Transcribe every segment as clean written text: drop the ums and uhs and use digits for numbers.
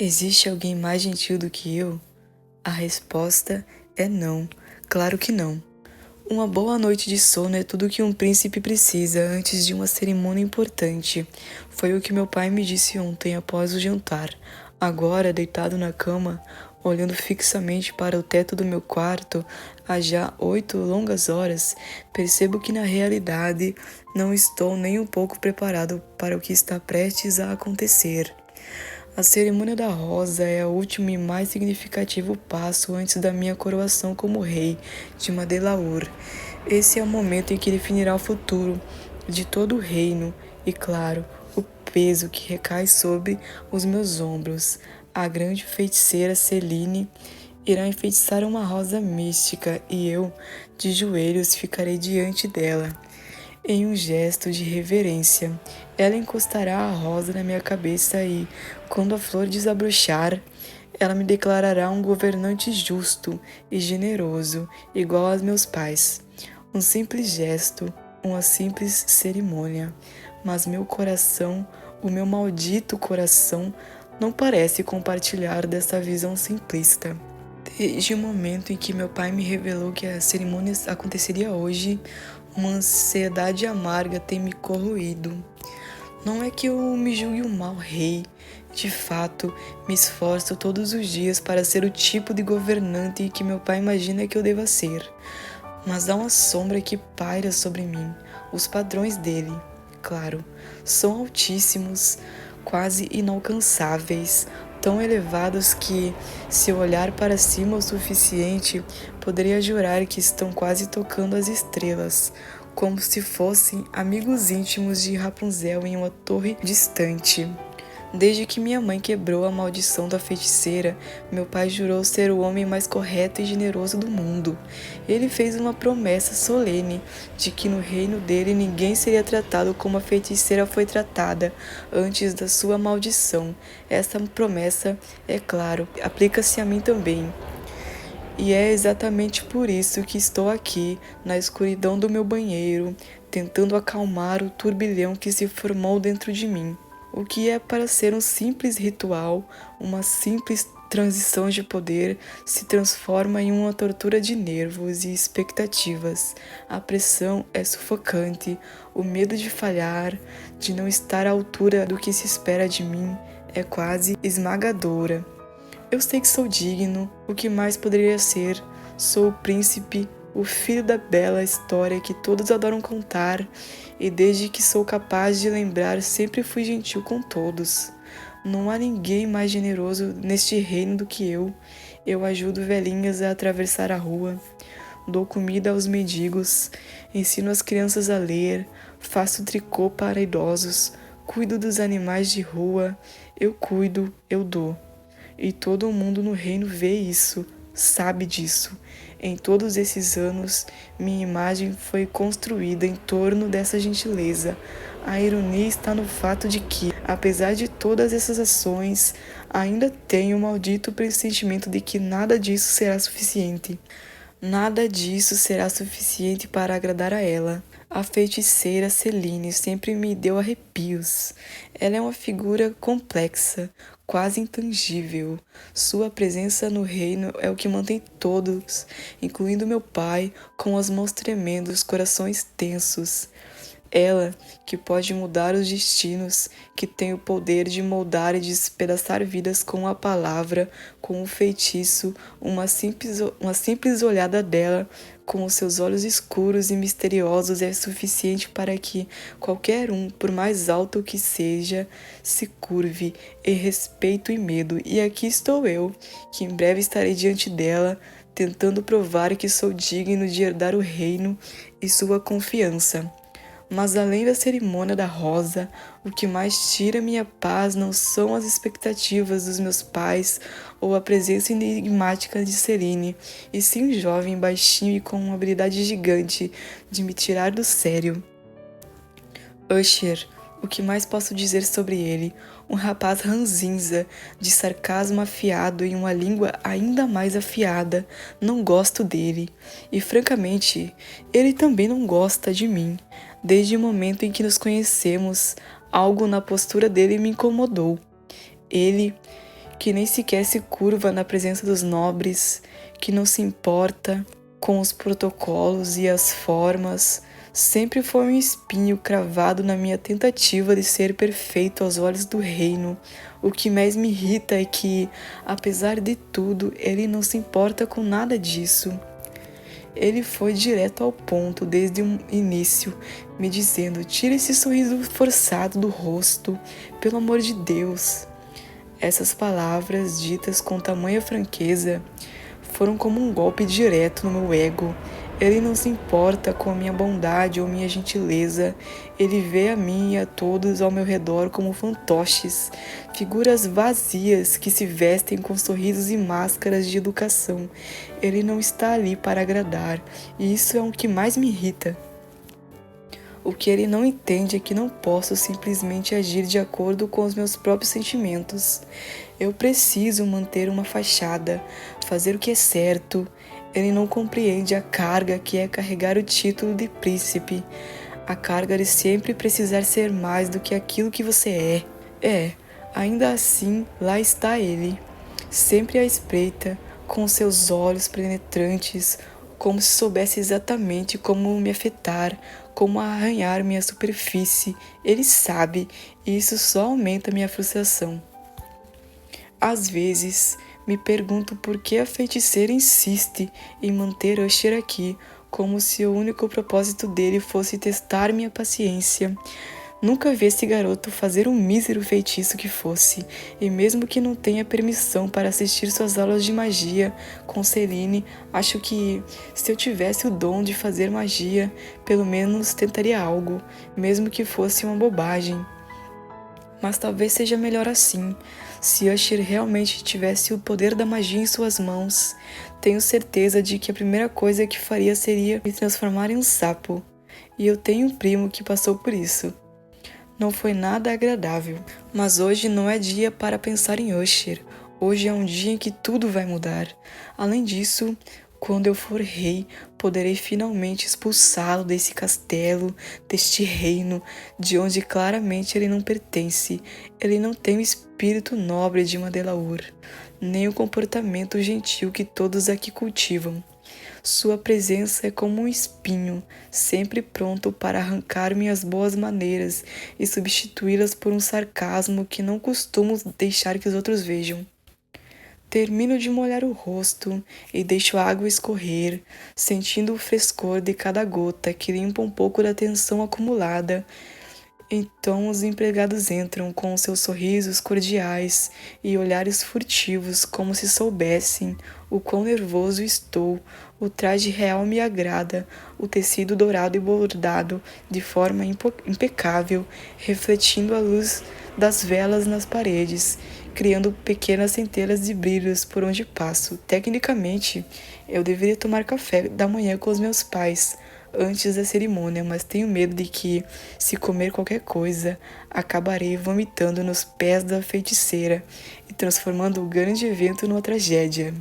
Existe alguém mais gentil do que eu? A resposta é não, claro que não. Uma boa noite de sono é tudo que um príncipe precisa antes de uma cerimônia importante. Foi o que meu pai me disse ontem após o jantar. Agora, deitado na cama, olhando fixamente para o teto do meu quarto, há já 8 longas horas, percebo que na realidade não estou nem um pouco preparado para o que está prestes a acontecer. A cerimônia da rosa é o último e mais significativo passo antes da minha coroação como rei de Mandalore. Esse é o momento em que definirá o futuro de todo o reino e, claro, o peso que recai sobre os meus ombros. A grande feiticeira Celine irá enfeitiçar uma rosa mística e eu, de joelhos, ficarei diante dela. Em um gesto de reverência, ela encostará a rosa na minha cabeça e, quando a flor desabrochar, ela me declarará um governante justo e generoso, igual aos meus pais. Um simples gesto, uma simples cerimônia, mas meu coração, o meu maldito coração, não parece compartilhar dessa visão simplista. Desde o momento em que meu pai me revelou que a cerimônia aconteceria hoje, uma ansiedade amarga tem me corroído. Não é que eu me julgue um mau rei. De fato, me esforço todos os dias para ser o tipo de governante que meu pai imagina que eu deva ser. Mas há uma sombra que paira sobre mim. Os padrões dele, claro, são altíssimos, quase inalcançáveis, tão elevados que, se eu olhar para cima o suficiente, poderia jurar que estão quase tocando as estrelas, como se fossem amigos íntimos de Rapunzel em uma torre distante. Desde que minha mãe quebrou a maldição da feiticeira, meu pai jurou ser o homem mais correto e generoso do mundo. Ele fez uma promessa solene de que no reino dele ninguém seria tratado como a feiticeira foi tratada antes da sua maldição. Essa promessa, é claro, aplica-se a mim também. E é exatamente por isso que estou aqui, na escuridão do meu banheiro, tentando acalmar o turbilhão que se formou dentro de mim. O que é para ser um simples ritual, uma simples transição de poder, se transforma em uma tortura de nervos e expectativas. A pressão é sufocante, o medo de falhar, de não estar à altura do que se espera de mim, é quase esmagadora. Eu sei que sou digno, o que mais poderia ser? Sou o príncipe, o filho da bela história que todos adoram contar, e desde que sou capaz de lembrar, sempre fui gentil com todos. Não há ninguém mais generoso neste reino do que eu. Eu ajudo velhinhas a atravessar a rua, dou comida aos mendigos, ensino as crianças a ler, faço tricô para idosos, cuido dos animais de rua, eu cuido, eu dou. E todo mundo no reino vê isso, sabe disso. Em todos esses anos, minha imagem foi construída em torno dessa gentileza. A ironia está no fato de que, apesar de todas essas ações, ainda tenho o maldito pressentimento de que nada disso será suficiente. Nada disso será suficiente para agradar a ela. A feiticeira Celine sempre me deu arrepios. Ela é uma figura complexa, quase intangível. Sua presença no reino é o que mantém todos, incluindo meu pai, com as mãos tremendo, os corações tensos. Ela, que pode mudar os destinos, que tem o poder de moldar e despedaçar vidas com a palavra, com o feitiço, uma simples olhada dela, com os seus olhos escuros e misteriosos, é suficiente para que qualquer um, por mais alto que seja, se curve em respeito e medo. E aqui estou eu, que em breve estarei diante dela, tentando provar que sou digno de herdar o reino e sua confiança. Mas além da cerimônia da rosa, o que mais tira minha paz não são as expectativas dos meus pais ou a presença enigmática de Celine, e sim um jovem baixinho e com uma habilidade gigante de me tirar do sério. Usher, o que mais posso dizer sobre ele? Um rapaz ranzinza, de sarcasmo afiado e uma língua ainda mais afiada. Não gosto dele. E, francamente, ele também não gosta de mim. Desde o momento em que nos conhecemos, algo na postura dele me incomodou. Ele que nem sequer se curva na presença dos nobres, que não se importa com os protocolos e as formas, sempre foi um espinho cravado na minha tentativa de ser perfeito aos olhos do reino. O que mais me irrita é que, apesar de tudo, ele não se importa com nada disso. Ele foi direto ao ponto desde o início, me dizendo: tira esse sorriso forçado do rosto, pelo amor de Deus. Essas palavras, ditas com tamanha franqueza, foram como um golpe direto no meu ego. Ele não se importa com a minha bondade ou minha gentileza. Ele vê a mim e a todos ao meu redor como fantoches, figuras vazias que se vestem com sorrisos e máscaras de educação. Ele não está ali para agradar, e isso é o que mais me irrita. O que ele não entende é que não posso simplesmente agir de acordo com os meus próprios sentimentos. Eu preciso manter uma fachada, fazer o que é certo. Ele não compreende a carga que é carregar o título de príncipe, a carga de sempre precisar ser mais do que aquilo que você é. Ainda assim, lá está ele, sempre à espreita, com seus olhos penetrantes, como se soubesse exatamente como me afetar, como arranhar minha superfície. Ele sabe, e isso só aumenta minha frustração. Às vezes, me pergunto por que a feiticeira insiste em manter Usher aqui, como se o único propósito dele fosse testar minha paciência. Nunca vi esse garoto fazer um mísero feitiço que fosse, e mesmo que não tenha permissão para assistir suas aulas de magia com Celine, acho que, se eu tivesse o dom de fazer magia, pelo menos tentaria algo, mesmo que fosse uma bobagem. Mas talvez seja melhor assim. Se Usher realmente tivesse o poder da magia em suas mãos, tenho certeza de que a primeira coisa que faria seria me transformar em um sapo. E eu tenho um primo que passou por isso. Não foi nada agradável, mas hoje não é dia para pensar em Usher. Hoje é um dia em que tudo vai mudar. Além disso, quando eu for rei, poderei finalmente expulsá-lo desse castelo, deste reino, de onde claramente ele não pertence. Ele não tem o espírito nobre de uma Delaur, nem o comportamento gentil que todos aqui cultivam. Sua presença é como um espinho, sempre pronto para arrancar minhas boas maneiras e substituí-las por um sarcasmo que não costumo deixar que os outros vejam. Termino de molhar o rosto e deixo a água escorrer, sentindo o frescor de cada gota que limpa um pouco da tensão acumulada. Então os empregados entram com seus sorrisos cordiais e olhares furtivos, como se soubessem o quão nervoso estou. O traje real me agrada, o tecido dourado e bordado de forma impecável, refletindo a luz das velas nas paredes, criando pequenas centelhas de brilhos por onde passo. Tecnicamente, eu deveria tomar café da manhã com os meus pais antes da cerimônia, mas tenho medo de que, se comer qualquer coisa, acabarei vomitando nos pés da feiticeira e transformando o grande evento numa tragédia.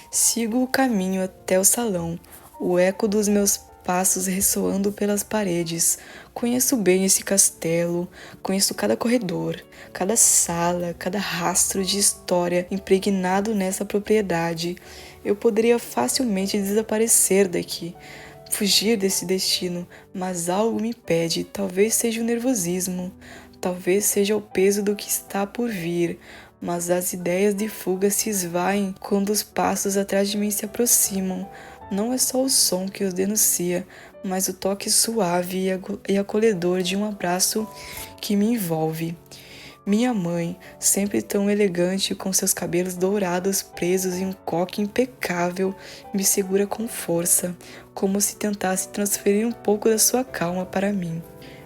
Sigo o caminho até o salão, o eco dos meus passos ressoando pelas paredes. Conheço bem esse castelo, conheço cada corredor, cada sala, cada rastro de história impregnado nessa propriedade. Eu poderia facilmente desaparecer daqui, fugir desse destino, mas algo me impede. Talvez seja o nervosismo, talvez seja o peso do que está por vir, mas as ideias de fuga se esvaem quando os passos atrás de mim se aproximam. Não é só o som que os denuncia, mas o toque suave e acolhedor de um abraço que me envolve. Minha mãe, sempre tão elegante, com seus cabelos dourados presos em um coque impecável, me segura com força, como se tentasse transferir um pouco da sua calma para mim.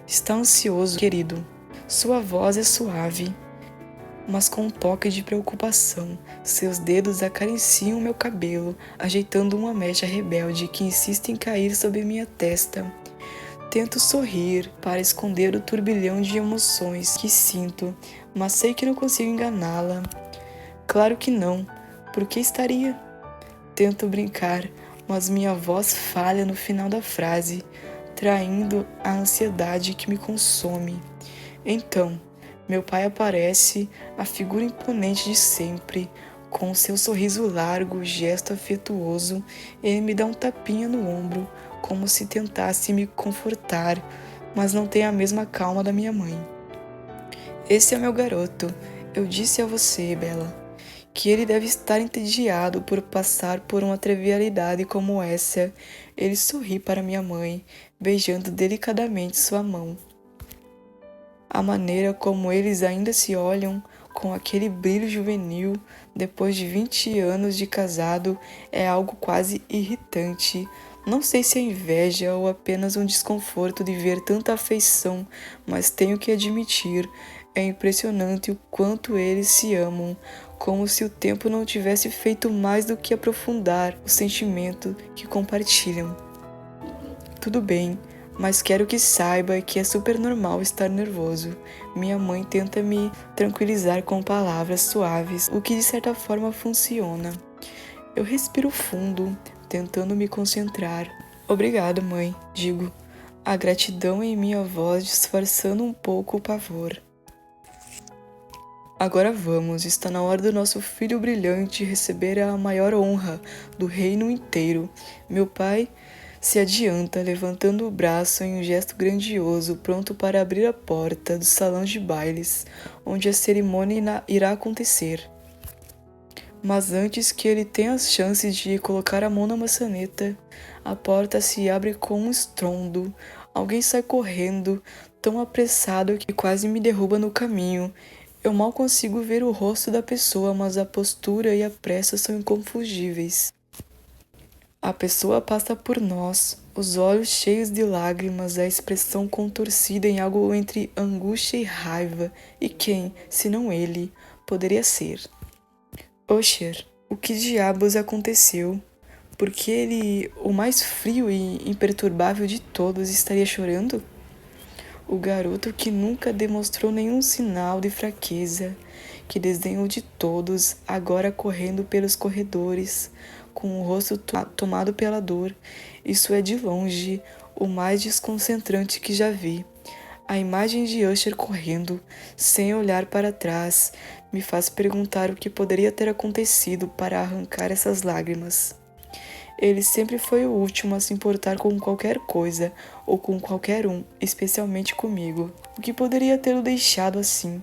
Está ansioso, querido. Sua voz é suave, mas com um toque de preocupação. Seus dedos acariciam meu cabelo, ajeitando uma mecha rebelde que insiste em cair sobre minha testa. Tento sorrir para esconder o turbilhão de emoções que sinto, mas sei que não consigo enganá-la. Claro que não. Por que estaria? Tento brincar, mas minha voz falha no final da frase, traindo a ansiedade que me consome. Então, Meu pai aparece, a figura imponente de sempre, com seu sorriso largo, gesto afetuoso. Ele me dá um tapinha no ombro, como se tentasse me confortar, mas não tem a mesma calma da minha mãe. Esse é meu garoto. Eu disse a você, Bela, que ele deve estar entediado por passar por uma trivialidade como essa. Ele sorri para minha mãe, beijando delicadamente sua mão. A maneira como eles ainda se olham, com aquele brilho juvenil, depois de 20 anos de casado, é algo quase irritante. Não sei se é inveja ou apenas um desconforto de ver tanta afeição, mas tenho que admitir, é impressionante o quanto eles se amam, como se o tempo não tivesse feito mais do que aprofundar o sentimento que compartilham. Tudo bem, mas quero que saiba que é super normal estar nervoso. Minha mãe tenta me tranquilizar com palavras suaves, o que de certa forma funciona. Eu respiro fundo, tentando me concentrar. Obrigado, mãe, digo, a gratidão em minha voz disfarçando um pouco o pavor. Agora vamos, está na hora do nosso filho brilhante receber a maior honra do reino inteiro. Meu pai se adianta, levantando o braço em um gesto grandioso, pronto para abrir a porta do salão de bailes, onde a cerimônia irá acontecer. Mas antes que ele tenha as chances de colocar a mão na maçaneta, a porta se abre com um estrondo. Alguém sai correndo, tão apressado que quase me derruba no caminho. Eu mal consigo ver o rosto da pessoa, mas a postura e a pressa são inconfundíveis. A pessoa passa por nós, os olhos cheios de lágrimas, a expressão contorcida em algo entre angústia e raiva. E quem, se não ele, poderia ser? Usher, o que diabos aconteceu? Por que ele, o mais frio e imperturbável de todos, estaria chorando? O garoto que nunca demonstrou nenhum sinal de fraqueza, que desdenhou de todos, agora correndo pelos corredores, com o rosto tomado pela dor. Isso é de longe o mais desconcentrante que já vi. A imagem de Usher correndo, sem olhar para trás, me faz perguntar o que poderia ter acontecido para arrancar essas lágrimas. Ele sempre foi o último a se importar com qualquer coisa ou com qualquer um, especialmente comigo. O que poderia tê-lo deixado assim?